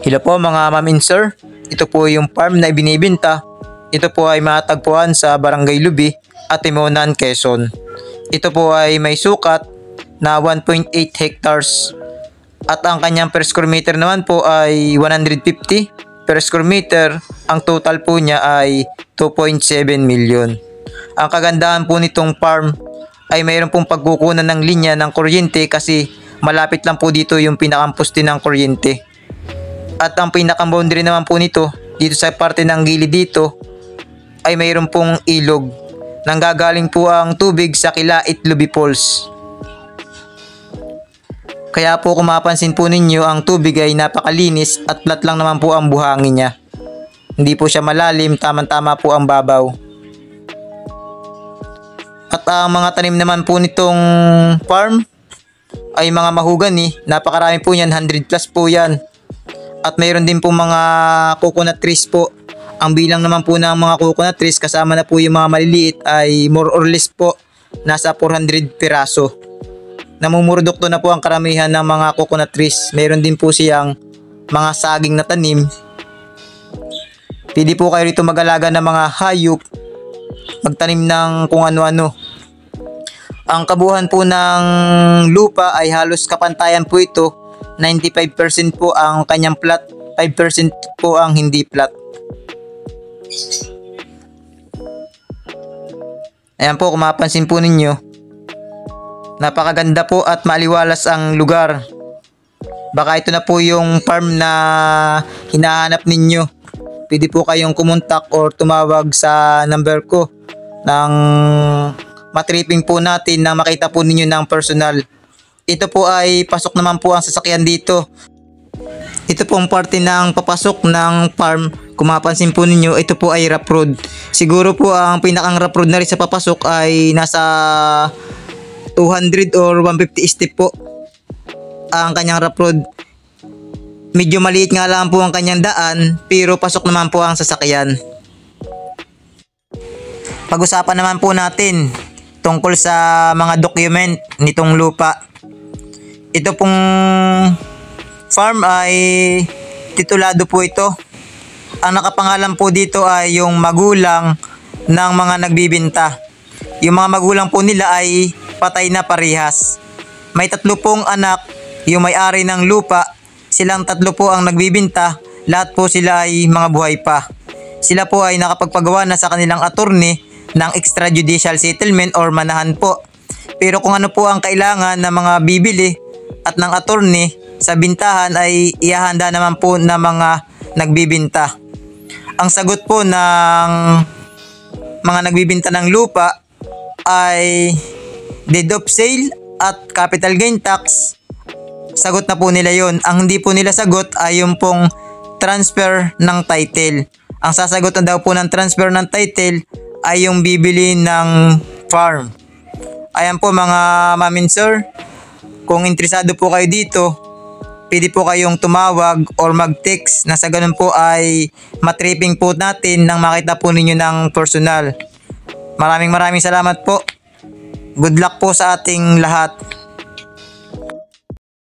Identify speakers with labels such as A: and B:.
A: Hello po mga ma'am and sir, ito po yung farm na ibinibenta. Ito po ay matagpuan sa Barangay Lubi, Atimonan, Quezon. Ito po ay may sukat na 1.8 hectares at ang kanyang per square meter naman po ay 150 per square meter. Ang total po niya ay 2.7 million. Ang kagandahan po nitong farm ay mayroon pong pagkukunan ng linya ng kuryente kasi malapit lang po dito yung pinakamposte ng kuryente. At ang pinaka-boundary naman po nito, dito sa parte ng gilid dito, ay mayroon pong ilog. Nanggagaling po ang tubig sa Kilait Lubi Falls. Kaya po kung mapapansin po ninyo, ang tubig ay napakalinis at flat lang naman po ang buhangin niya. Hindi po siya malalim, tamang-tama po ang babaw. At ang mga tanim naman po nitong farm ay mga mahogany. Napakarami po yan, 100 plus po yan. At mayroon din po mga coconut trees po. Ang bilang naman po ng mga coconut trees kasama na po yung mga maliliit ay more or less po nasa 400 piraso. Namumurdok na po ang karamihan ng mga coconut trees. Mayroon din po siyang mga saging na tanim. Pwede po kayo rito mag-alaga ng mga hayop, magtanim ng kung ano-ano. Ang kabuuan po ng lupa ay halos kapantayan po ito. 95% po ang kanyang plat, 5% po ang hindi plat. Ayan po, kung mapapansin po ninyo, napakaganda po at maliwalas ang lugar. Baka ito na po yung farm na hinahanap ninyo. Pwede po kayong kumontak or tumawag sa number ko nang matripping po natin na makita po ninyo ng personal. Ito po ay pasok naman po ang sasakyan dito. Ito po ang parte ng papasok ng farm. Kung mapapansin po ninyo, ito po ay rough road. Siguro po ang pinakang rough road na rin sa papasok ay nasa 200 or 150 step po ang kanyang rough road. Medyo maliit nga lang po ang kanyang daan, pero pasok naman po ang sasakyan. Pag-usapan naman po natin tungkol sa mga document nitong lupa. Ito pong farm ay titulado po ito. Ang nakapangalan po dito ay yung magulang ng mga nagbibinta. Yung mga magulang po nila ay patay na parehas. May 3 pong anak, yung may-ari ng lupa. Silang 3 po ang nagbibinta. Lahat po sila ay mga buhay pa. Sila po ay nakapagpagawa na sa kanilang attorney ng extrajudicial settlement or manahan po. Pero kung ano po ang kailangan ng mga bibili at ng attorney sa bintahan ay ihahanda naman po ng mga nagbibinta. Ang sagot po ng mga nagbibinta ng lupa ay deed of sale at capital gain tax. Sagot na po nila yon. Ang hindi po nila sagot ay yung pong transfer ng title. Ang sasagot na daw po ng transfer ng title ay yung bibili ng farm. Ayan po mga ma'am and sir, kung interesado po kayo dito, pwede po kayong tumawag or mag-text na sa ganun po ay matripping po natin nang makita po ninyo ng personal. Maraming salamat po. Good luck po sa ating lahat.